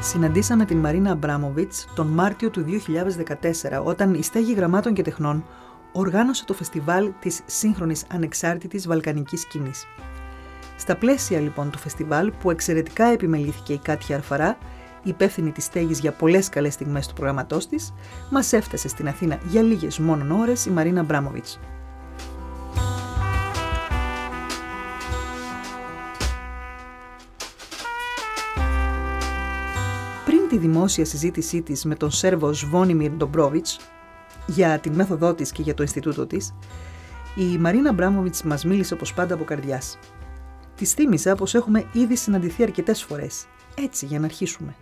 Συναντήσαμε την Μαρίνα Αμπράμοβιτς τον Μάρτιο του 2014, όταν η Στέγη Γραμμάτων και Τεχνών οργάνωσε το φεστιβάλ της σύγχρονης ανεξάρτητης βαλκανικής σκηνής. Στα πλαίσια λοιπόν του φεστιβάλ, που εξαιρετικά επιμελήθηκε η Κάτια Αρφαρά, υπεύθυνη της στέγης για πολλές καλές στιγμές του προγραμματός της, μας έφτασε στην Αθήνα για λίγες μόνον ώρες η Μαρίνα Αμπράμοβιτς. Πριν τη δημόσια συζήτησή της με τον Σέρβο Σβόνιμιρ Ντομπρόβιτς για την μέθοδό της και για το Ινστιτούτο της, η Μαρίνα Αμπράμοβιτς μας μίλησε όπως πάντα από καρδιάς. Της θύμισα πως έχουμε ήδη συναντηθεί αρκετές φορές, έτσι για να αρχίσουμε.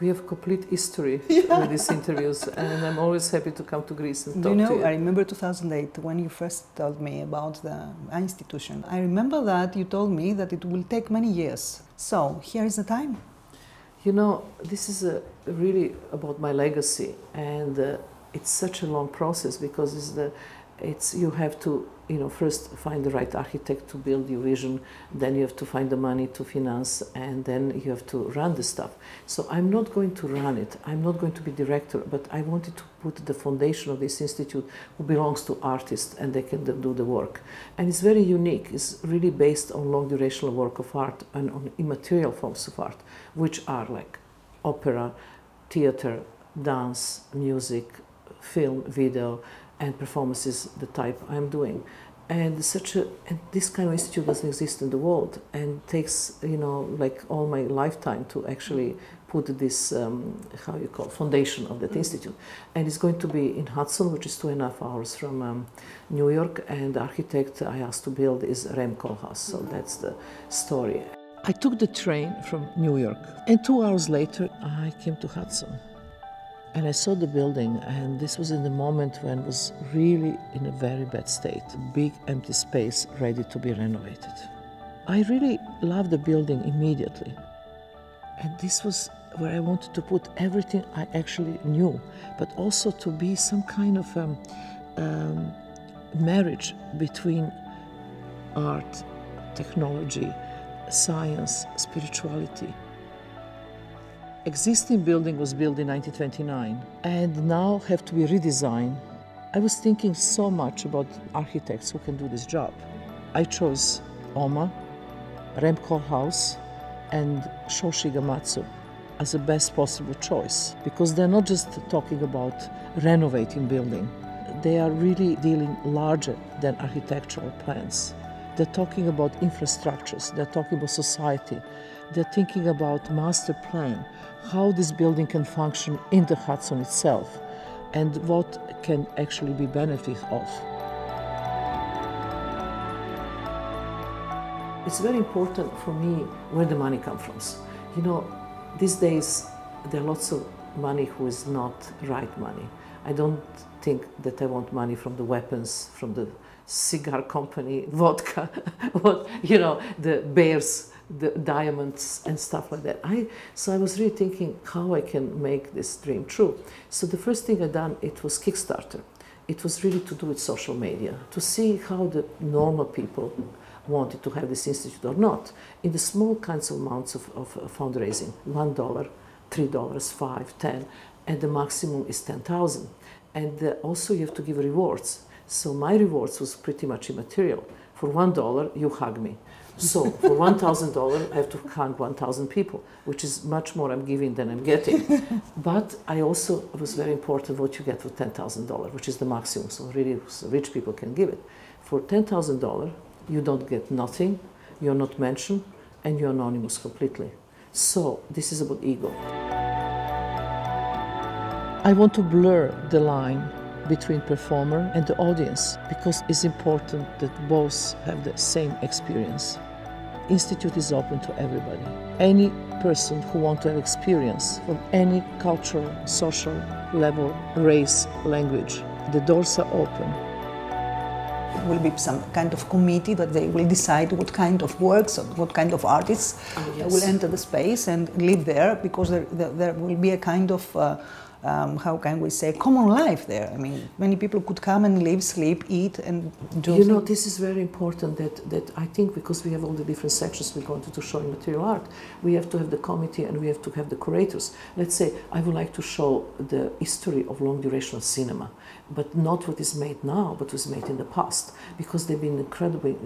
We have complete history with these interviews, and I'm always happy to come to Greece and talk to you. Do you know, I remember 2008 when you first told me about the institution. I remember that you told me that it will take many years. So, here is the time. You know, this is really about my legacy, and it's such a long process because you have to, first find the right architect to build your vision, then you have to find the money to finance, and then you have to run the stuff. So I'm not going to run it, I'm not going to be director, but I wanted to put the foundation of this institute who belongs to artists, and they can do the work. And it's very unique, it's really based on long durational work of art and on immaterial forms of art, which are like opera, theater, dance, music, film, video, and performances the type I'm doing. And this kind of institute doesn't exist in the world, and takes, like all my lifetime to actually put this, foundation of that institute. And it's going to be in Hudson, which is 2.5 hours from New York, and the architect I asked to build is Rem Koolhaas, so that's the story. I took the train from New York, and 2 hours later I came to Hudson. And I saw the building, and this was in the moment when it was really in a very bad state. Big empty space ready to be renovated. I really loved the building immediately. And this was where I wanted to put everything I actually knew, but also to be some kind of marriage between art, technology, science, spirituality. Existing building was built in 1929 and now have to be redesigned. I was thinking so much about architects who can do this job. I chose Oma, Rem Koolhaas, and Shoshi Gamatsu as the best possible choice, because they're not just talking about renovating building. They are really dealing larger than architectural plans. They're talking about infrastructures, they're talking about society, they're thinking about master plan, how this building can function in the Hudson itself, and what can actually be benefit of. It's very important for me where the money comes from. These days there are lots of money who is not right money. I don't think that I want money from the weapons, from the cigar company, vodka, the bears, the diamonds and stuff like that. So I was really thinking how I can make this dream true. So the first thing I done, it was Kickstarter. It was really to do with social media, to see how the normal people wanted to have this institute or not. In the small kinds of amounts of fundraising, $1, $3, $5, $10, and the maximum is $10,000. And also you have to give rewards. So my rewards was pretty much immaterial. For $1, you hug me. So for $1,000, I have to hug 1,000 people, which is much more I'm giving than I'm getting. But it was very important what you get for $10,000, which is the maximum. So really rich people can give it. For $10,000, you don't get nothing, you're not mentioned, and you're anonymous completely. So this is about ego. I want to blur the line between performer and the audience, because it's important that both have the same experience. Institute is open to everybody. Any person who wants to have experience from any cultural, social level, race, language, the doors are open. There will be some kind of committee that they will decide what kind of works or what kind of artists will enter the space and live there, because there will be a kind of how can we say, common life there. I mean, many people could come and live, sleep, eat, and do You know, this is very important that I think because we have all the different sections we wanted to show in material art, we have to have the committee and we have to have the curators. Let's say I would like to show the history of long duration cinema, but not what is made now, but was made in the past, because they've been incredibly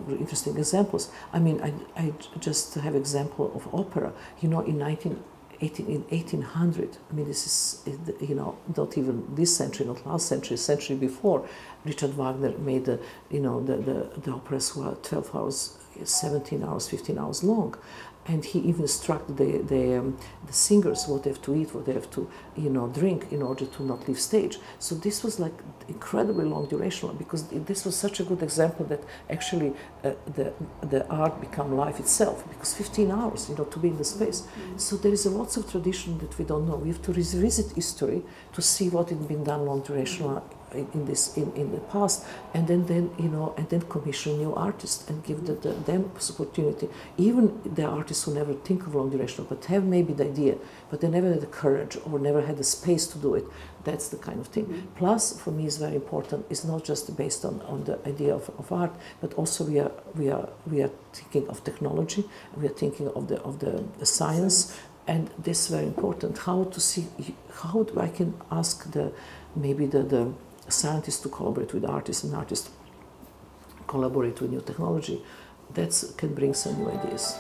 interesting examples. I mean, I just have example of opera. You know, in 1800, I mean, this is, you know, not even this century, not last century, century before, Richard Wagner made the operas were 12 hours, 17 hours, 15 hours long. And he even instructed the singers what they have to eat, what they have to, you know, drink in order to not leave stage. So this was like incredibly long duration, because this was such a good example that actually the art became life itself, because 15 hours, you know, to be in the space. So there is a lots of tradition that we don't know. We have to revisit history to see what had been done long duration in the past, and then you know, and then commission new artists and give them opportunity. Even the artists who never think of long duration, but have maybe the idea, but they never had the courage or never had the space to do it. That's the kind of thing. Plus, for me, is very important. It's not just based on the idea of art, but also we are thinking of technology. We are thinking of the science, and this is very important. How to see how I can ask maybe the scientists to collaborate with artists, and artists collaborate with new technology. That can bring some new ideas.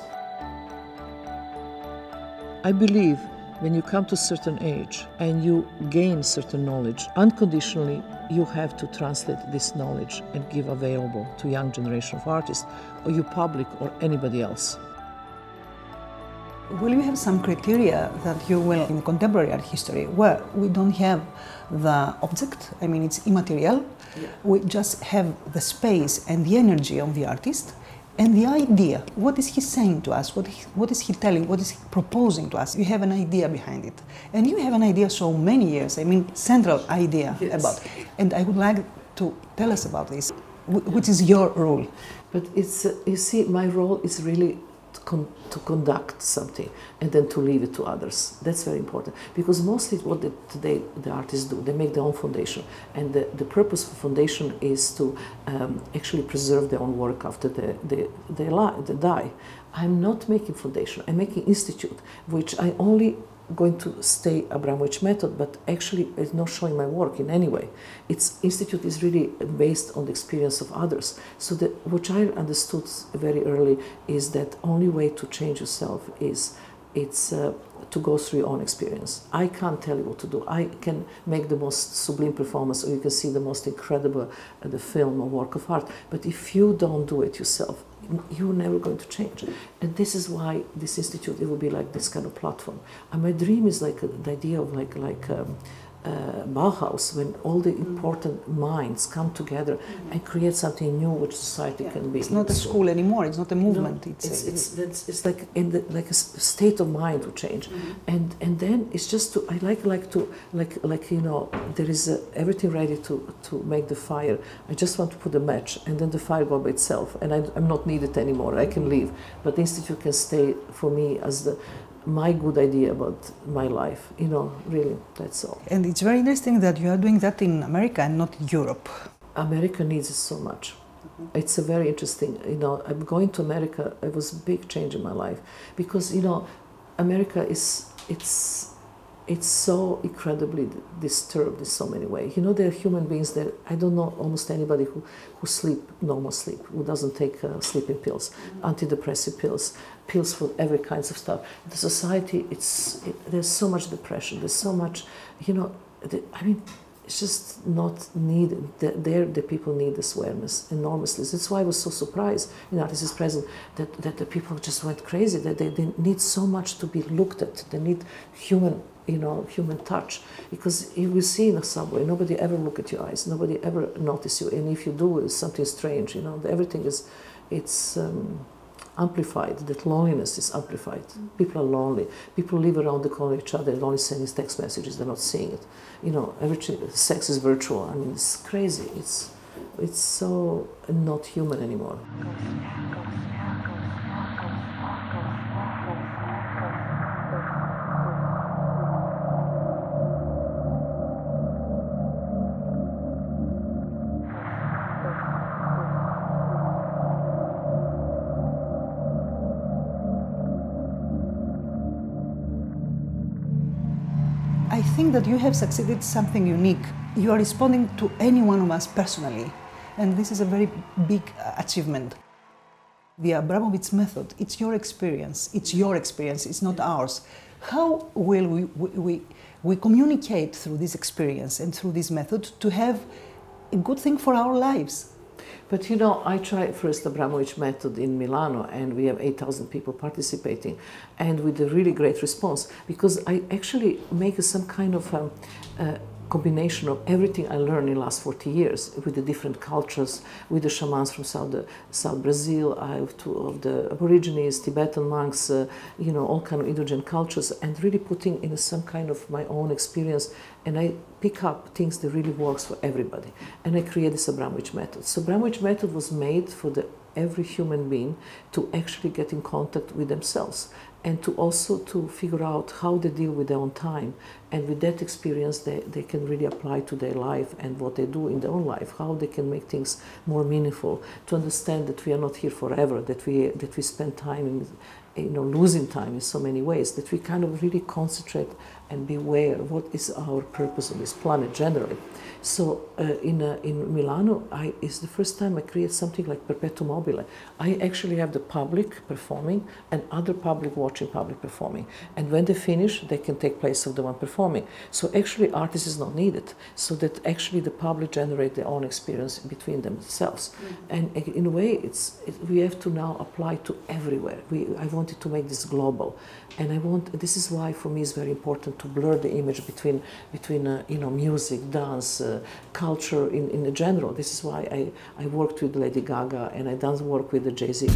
I believe when you come to a certain age and you gain certain knowledge, unconditionally you have to translate this knowledge and give available to young generation of artists, or your public, or anybody else. Will you have some criteria that you will, in contemporary art history, where we don't have the object, I mean it's immaterial, we just have the space and the energy of the artist, and the idea, what is he saying to us, what is he telling, what is he proposing to us? You have an idea behind it. And you have an idea so many years, I mean central idea about it. And I would like to tell us about this, which is your role. But it's, you see, my role is really to conduct something and then to leave it to others. That's very important, because mostly what today the artists do, they make their own foundation, and the purpose of foundation is to actually preserve their own work after they die. I'm not making foundation, I'm making institute, which I only going to stay Abramovitch method, but actually it's not showing my work in any way. Its institute is really based on the experience of others. So what I understood very early is that only way to change yourself is to go through your own experience. I can't tell you what to do. I can make the most sublime performance, or you can see the most incredible the film or work of art, but if you don't do it yourself, you're never going to change. And this is why this institute, it will be like this kind of platform. And my dream is like the idea of like Bauhaus, when all the important minds come together and create something new which society can be. It's not a school anymore, it's not a movement. No, it's like like a state of mind to change. And then it's just to, I like you know, there is everything ready to make the fire. I just want to put a match, and then the fire goes by itself, and I'm not needed anymore, I can leave. But the institute can stay for me as my good idea about my life, you know, really, that's all. And it's very interesting that you are doing that in America and not Europe. America needs it so much. It's a very interesting, you know, I'm going to America, it was a big change in my life, because, you know, America is, it's so incredibly disturbed in so many ways. You know, there are human beings that, I don't know almost anybody who sleep normal sleep, who doesn't take sleeping pills, antidepressive pills, pills for every kinds of stuff. The society, there's so much depression, there's so much, you know, I mean, it's just not needed. The people need this awareness enormously. That's why I was so surprised in Artists Present that the people just went crazy, that they need so much to be looked at. They need human, you know, human touch. Because you will see in a subway, nobody ever look at your eyes, nobody ever notice you. And if you do, it's something strange, you know, everything is, it's amplified, that loneliness is amplified. People are lonely. People live around the corner of each other and only sending text messages, they're not seeing it. You know, everything, sex is virtual. I mean, it's crazy. It's so not human anymore. think that you have succeeded something unique. You are responding to any one of us personally, and this is a very big achievement. The Abramowitz method, it's your experience, it's not ours. How will we communicate through this experience and through this method to have a good thing for our lives? But you know, I tried first the Abramowitz method in Milano, and we have 8,000 people participating, and with a really great response, because I actually make some kind of combination of everything I learned in the last 40 years with the different cultures, with the shamans from South Brazil, of the Aborigines, Tibetan monks, you know, all kind of indigenous cultures, and really putting in some kind of my own experience, and I pick up things that really works for everybody, and I create this Abramowitz method. So Abramowitz method was made for every human being to actually get in contact with themselves, and to also to figure out how they deal with their own time, and with that experience they can really apply to their life and what they do in their own life, how they can make things more meaningful, to understand that we are not here forever, that we spend time in, you know, losing time in so many ways, that we kind of really concentrate and be aware of what is our purpose on this planet generally. So in Milano, it's the first time I create something like Perpetuum mobile. I actually have the public performing and other public watching public performing. And when they finish, they can take place of the one performing. So actually artist is not needed, so that actually the public generate their own experience between themselves. And in a way, we have to now apply to everywhere. I wanted to make this global. And this is why for me it's very important to blur the image between you know, music, dance, culture in general. This is why I worked with Lady Gaga, and I done work with the Jay-Z.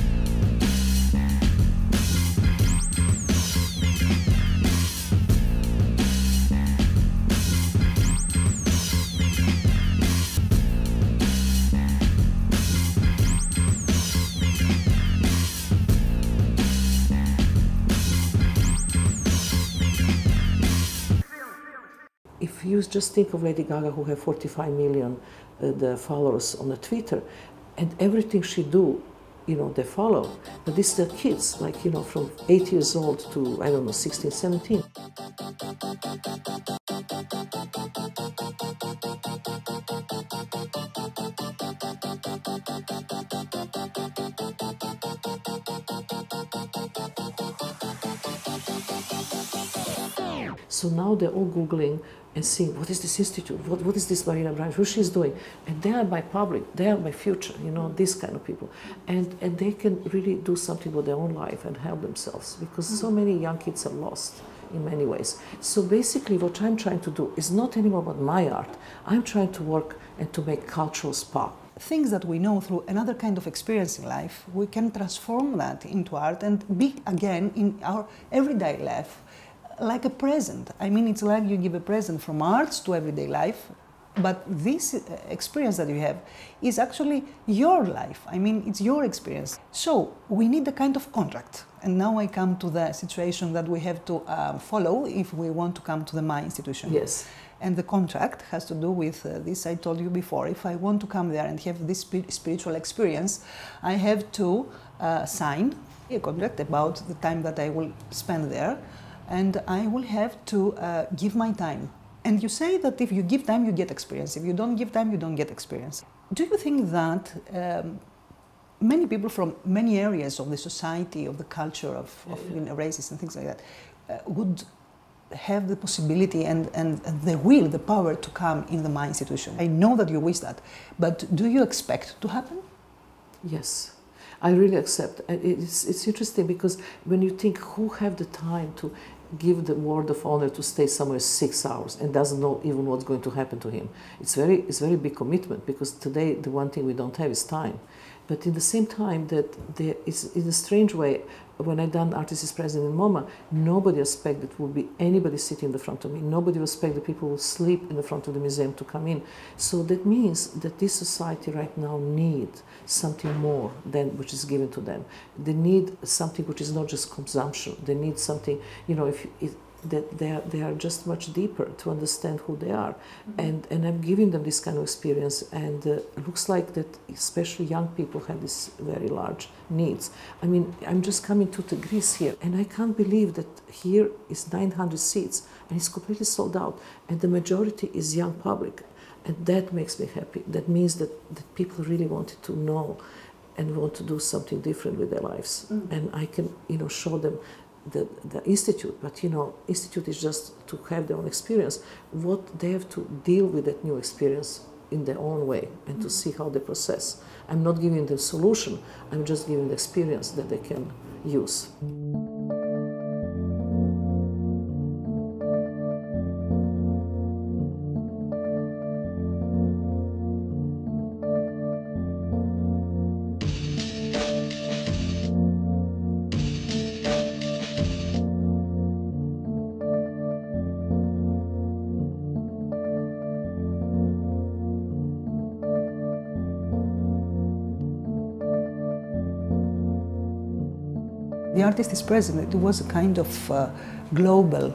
If you just think of Lady Gaga, who have 45 million the followers on the Twitter, and everything she do, you know, they follow. But these are kids, like, you know, from 8 years old to, I don't know, 16, 17. So now they're all Googling and seeing, what is this institute? What is this Mariana Abrams? What she's doing? And they are my public, they are my future, you know, these kind of people. And they can really do something with their own life and help themselves, because so many young kids are lost in many ways. So basically what I'm trying to do is not anymore about my art. I'm trying to work and to make cultural spa. Things that we know through another kind of experience in life, we can transform that into art and be again in our everyday life. Like a present. I mean, it's like you give a present from arts to everyday life, but this experience that you have is actually your life. I mean, it's your experience. So we need a kind of contract. And now I come to the situation that we have to follow if we want to come to the My institution. Yes. And the contract has to do with this I told you before. If I want to come there and have this spiritual experience, I have to sign a contract about the time that I will spend there. And I will have to give my time. And you say that if you give time, you get experience. If you don't give time, you don't get experience. Do you think that many people from many areas of the society, of the culture, of you know, races and things like that, would have the possibility and the will, the power to come in the My institution? I know that you wish that, but do you expect to happen? Yes. I really accept. It's interesting because when you think who have the time to give the word of honor to stay somewhere 6 hours and doesn't know even what's going to happen to him, it's very big commitment, because today the one thing we don't have is time. But in the same time, that there is, in a strange way, when I done Artist is Present in MoMA, nobody expected there would be anybody sitting in the front of me. Nobody expected that people would sleep in the front of the museum to come in. So that means that this society right now needs something more than which is given to them. They need something which is not just consumption. They need something, you know, that they are just much deeper to understand who they are. And I'm giving them this kind of experience, and it looks like that especially young people have this very large needs. I mean, I'm just coming to Greece here, and I can't believe that here is 900 seats and it's completely sold out, and the majority is young public, and that makes me happy. That means that people really wanted to know and want to do something different with their lives. And I can, show them the institute, but institute is just to have their own experience. What they have to deal with that new experience in their own way, and to see how they process. I'm not giving them solution, I'm just giving the experience that they can use. The artist is present. It was a kind of global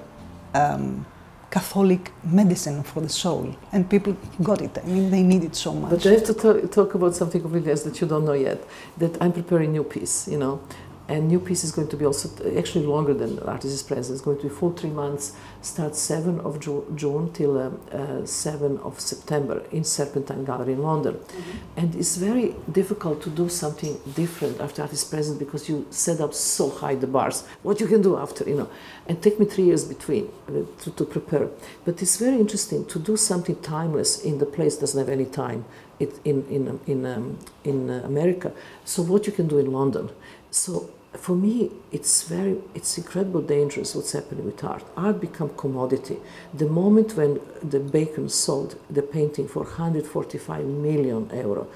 Catholic medicine for the soul, and people got it. I mean, they need it so much. But I have to talk about something completely else that you don't know yet, that I'm preparing a new piece, and new piece is going to be also actually longer than the artist is present. It's going to be full 3 months, start 7 of June till 7 of September in Serpentine Gallery in London. And it's very difficult to do something different after artist is present, because you set up so high the bars, what you can do after, and take me 3 years between to prepare. But it's very interesting to do something timeless in the place doesn't have any time in America. So what you can do in London. So for me, it's incredibly dangerous what's happening with art. Art become commodity. The moment when the Bacon sold the painting for 145 million euro,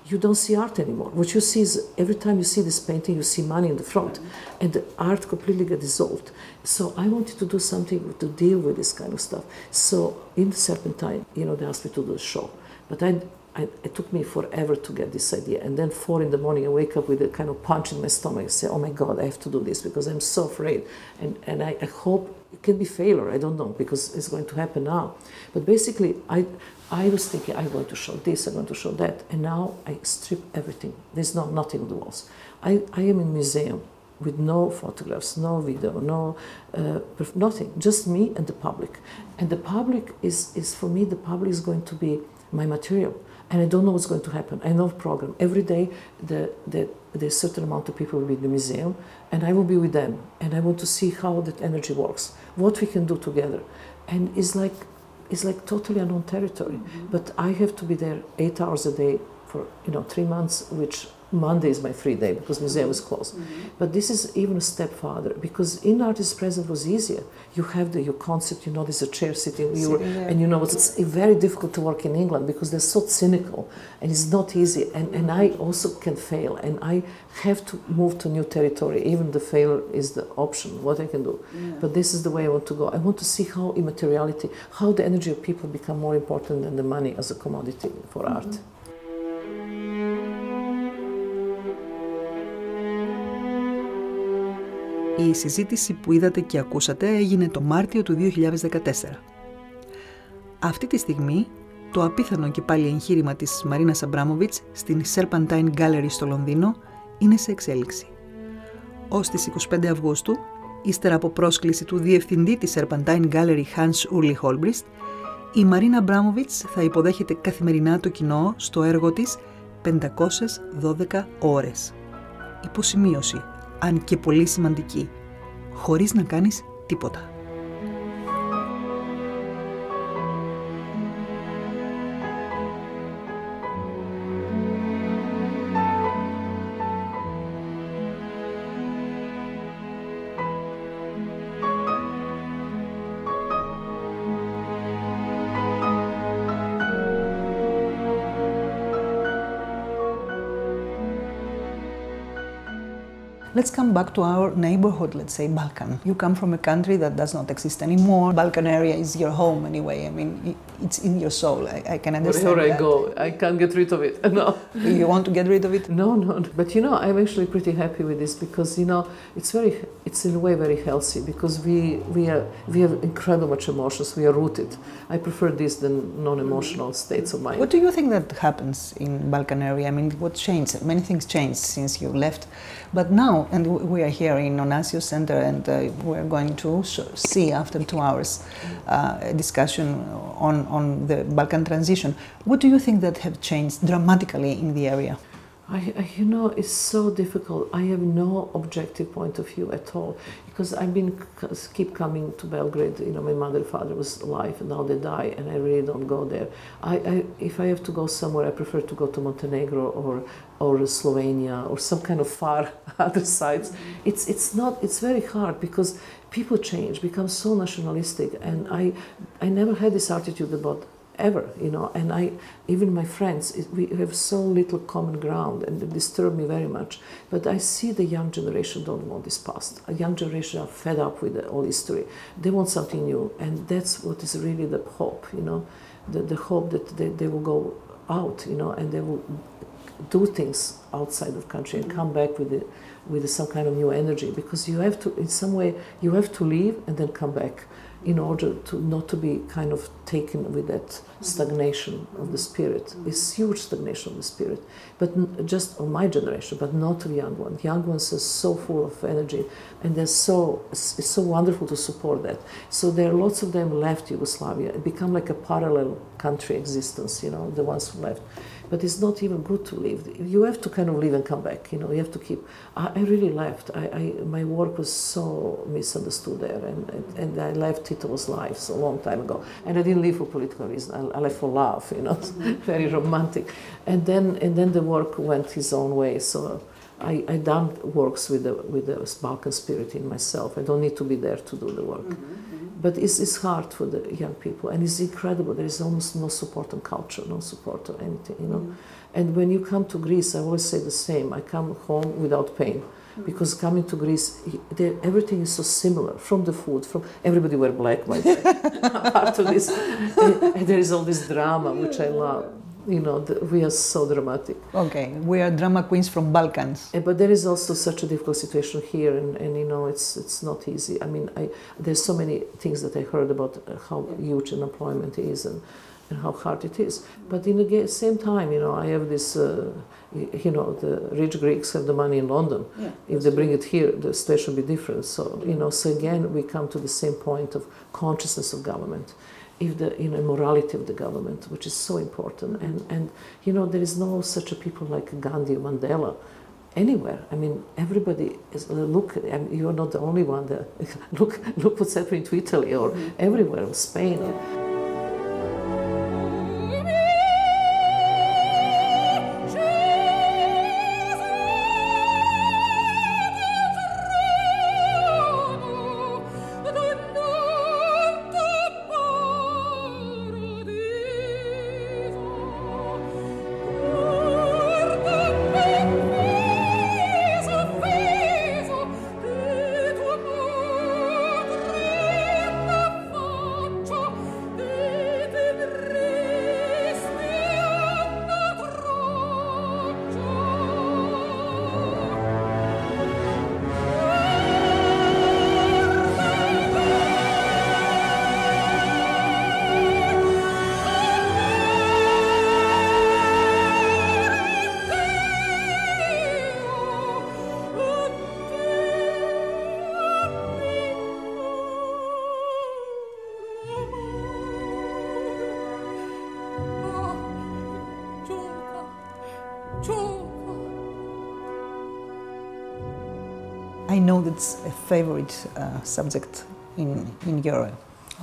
you don't see art anymore. What you see is, every time you see this painting, you see money in the front, and the art completely got dissolved. So I wanted to do something to deal with this kind of stuff. So in the Serpentine, they asked me to do a show, but it took me forever to get this idea. And then 4 in the morning, I wake up with a kind of punch in my stomach. I say, oh my God, I have to do this because I'm so afraid. And I hope it can be failure. I don't know, because it's going to happen now. But basically, I was thinking, I'm going to show this, I'm going to show that. And now I strip everything. There's nothing on the walls. I am in a museum with no photographs, no video, nothing. Just me and the public. And the public is for me, the public is going to be my material. And I don't know what's going to happen. I know program. Every day, there's a certain amount of people will be in the museum, and I will be with them. And I want to see how that energy works, what we can do together. And it's like totally unknown territory. But I have to be there 8 hours a day for 3 months, which Monday is my free day because museum is closed. But this is even a step farther, because in artist present was easier. You have your concept, there's a chair sitting here, and it's very difficult to work in England because they're so cynical, and it's not easy. And I also can fail, and I have to move to new territory. Even the failure is the option, what I can do. But this is the way I want to go. I want to see how immateriality, how the energy of people become more important than the money as a commodity for art. Η συζήτηση που είδατε και ακούσατε έγινε το Μάρτιο του 2014. Αυτή τη στιγμή, το απίθανο και πάλι εγχείρημα της Μαρίνας Αμπράμοβιτς στην Serpentine Gallery στο Λονδίνο είναι σε εξέλιξη. Ως τις 25 Αυγούστου, ύστερα από πρόσκληση του διευθυντή της Serpentine Gallery Hans Ulrich Holbrist, η Μαρίνα Αμπράμοβιτς θα υποδέχεται καθημερινά το κοινό στο έργο της 512 ώρες. Υποσημείωση, αν και πολύ σημαντική, χωρίς να κάνεις τίποτα. Let's come back to our neighborhood, let's say Balkan. You come from a country that does not exist anymore. Balkan area is your home anyway. I mean, it's in your soul. I can understand Wherever that. I go, I can't get rid of it. No. You want to get rid of it? No. But I'm actually pretty happy with this because it's in a way very healthy because we have incredible much emotions. We are rooted. I prefer this than non-emotional states of mind. What do you think that happens in Balkan area? I mean, what changed? Many things changed since you left, but now, and we are here in Onasio Center, and we're going to see after 2 hours a discussion on the Balkan transition. What do you think that have changed dramatically in the area? It's so difficult. I have no objective point of view at all because keep coming to Belgrade. My mother and father was alive and now they die, and I really don't go there. If I have to go somewhere, I prefer to go to Montenegro or Slovenia or some kind of far other sites. It's very hard because people change, become so nationalistic, and I never had this attitude about ever, and even my friends, we have so little common ground, and it disturbs me very much. But I see the young generation don't want this past. A young generation are fed up with the old history. They want something new, and that's what is really the hope, the hope that they will go out, and they will do things outside of country and come back with some kind of new energy, because you have to, in some way, you have to leave and then come back in order to not to be kind of taken with that stagnation of the spirit. It's huge stagnation of the spirit, but just on my generation, but not the young ones. Young ones are so full of energy, and it's so wonderful to support that. So there are lots of them left Yugoslavia. It become like a parallel country existence, the ones who left. But it's not even good to leave. You have to kind of leave and come back. You have to keep. I really left. My work was so misunderstood there, and I left Tito's life so long time ago. And I didn't leave for political reasons. I left for love. Very romantic. And then the work went his own way. So I done works with the Balkan spirit in myself. I don't need to be there to do the work. But it's hard for the young people, and it's incredible. There is almost no support on culture, no support on anything, And when you come to Greece, I always say the same. I come home without pain, because coming to Greece, everything is so similar. From the food, from everybody wear black, by the way. Part of this, and there is all this drama, which I love. We are so dramatic. Okay, we are drama queens from Balkans. But there is also such a difficult situation here, and it's not easy. I mean, there's so many things that I heard about how huge unemployment is and how hard it is. But in the same time, I have this, the rich Greeks have the money in London. Yeah, if they bring it here, the situation will be different. So, so again, we come to the same point of consciousness of government. If the morality of the government, which is so important, and there is no such a people like Gandhi or Mandela anywhere. I mean, everybody is look. I mean, you are not the only one. Look what's happening to Italy or everywhere, Spain. I know that's a favorite subject in your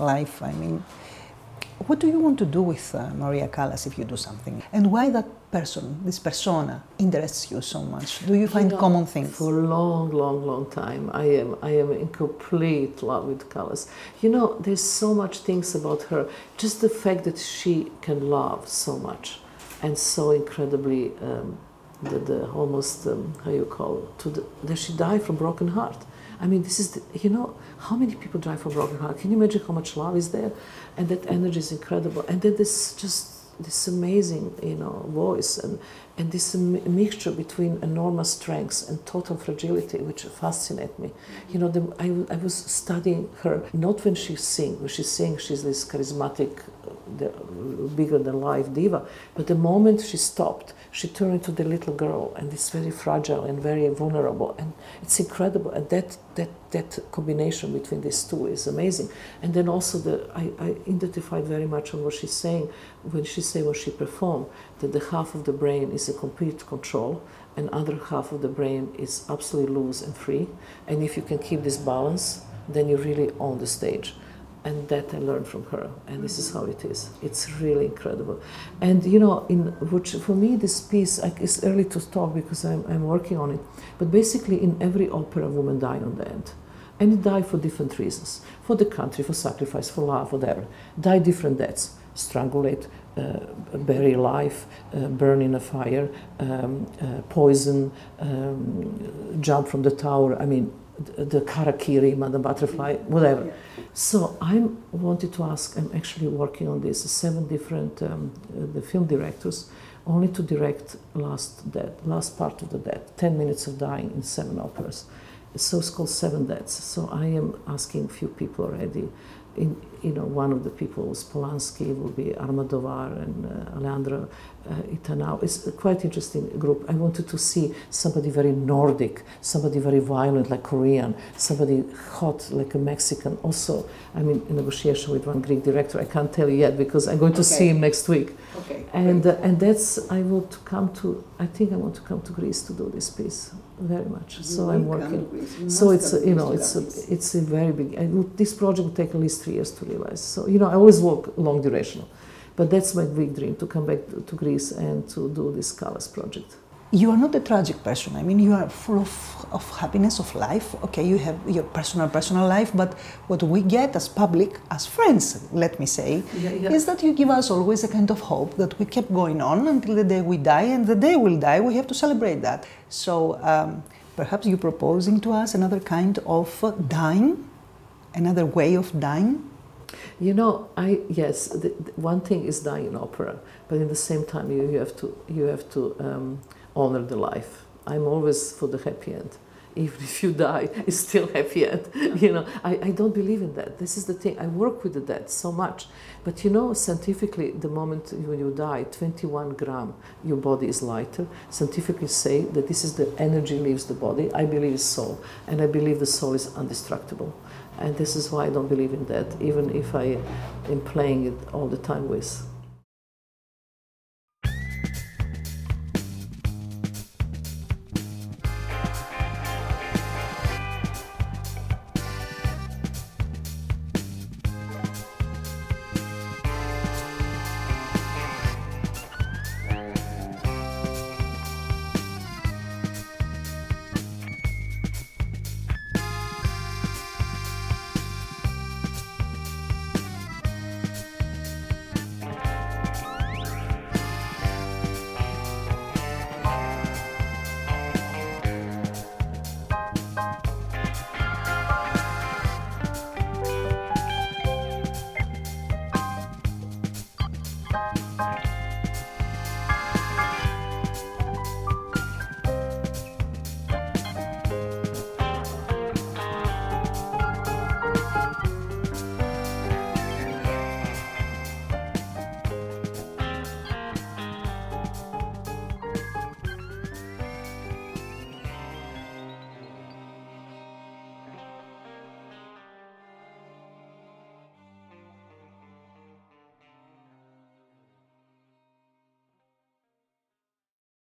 life. I mean, what do you want to do with Maria Callas if you do something? And why that person, this persona, interests you so much? Do you find common things? For a long time, I am in complete love with Callas. There's so much things about her. Just the fact that she can love so much and so incredibly almost, how you call it, that she died from broken heart. I mean, this is, how many people die from broken heart? Can you imagine how much love is there? And that energy is incredible. And then this amazing, voice and this mixture between enormous strengths and total fragility, which fascinate me. I was studying her, not when she sings. When she sings, she's this charismatic, bigger than life diva. But the moment she stopped, she turned into the little girl, and it's very fragile and very vulnerable, and it's incredible. And that combination between these two is amazing. And then also I identified very much on what she's saying when she performed, that the half of the brain is a complete control, and other half of the brain is absolutely loose and free. And if you can keep this balance, then you really own the stage. And that I learned from her, and this is how it is. It's really incredible. And for me, this piece, it's early to talk because I'm working on it, but basically in every opera, women die on the end. And they die for different reasons. For the country, for sacrifice, for love, whatever. Die different deaths. Strangulate, bury alive, burn in a fire, poison, jump from the tower. I mean, the karakiri, Madame Butterfly, whatever. Yeah. So I wanted to ask, I'm actually working on this, 7 different the film directors, only to direct last part of the death, 10 minutes of dying in 7 operas. So it's called 7 deaths. So I am asking a few people already. One of the people was Polanski, will be Almodovar and Alejandro Itanao. It's a quite interesting group. I wanted to see somebody very Nordic, somebody very violent like Korean, somebody hot like a Mexican. Also, I'm in negotiation with one Greek director. I can't tell you yet because I'm going to see him next week. Okay. And I want to come to Greece to do this piece very much. So I'm working. So it's a very big. This project will take at least 3 years to realize. So I always work long durational, but that's my big dream, to come back to Greece and to do this Callas project. You are not a tragic person. I mean, you are full of happiness, of life. Okay, you have your personal life, but what we get as public, as friends, let me say, is that you give us always a kind of hope that we keep going on until the day we die, and the day we'll die, we have to celebrate that. So perhaps you're proposing to us another kind of dying, another way of dying? Yes, one thing is dying in opera, but at the same time you have to honor the life. I'm always for the happy end. Even if you die, it's still happy end. I don't believe in that. This is the thing. I work with the dead so much. But scientifically, the moment when you die, 21 gram, your body is lighter. Scientifically say that this is the energy leaves the body. I believe it's soul. And I believe the soul is indestructible. And this is why I don't believe in that, even if I am playing it all the time with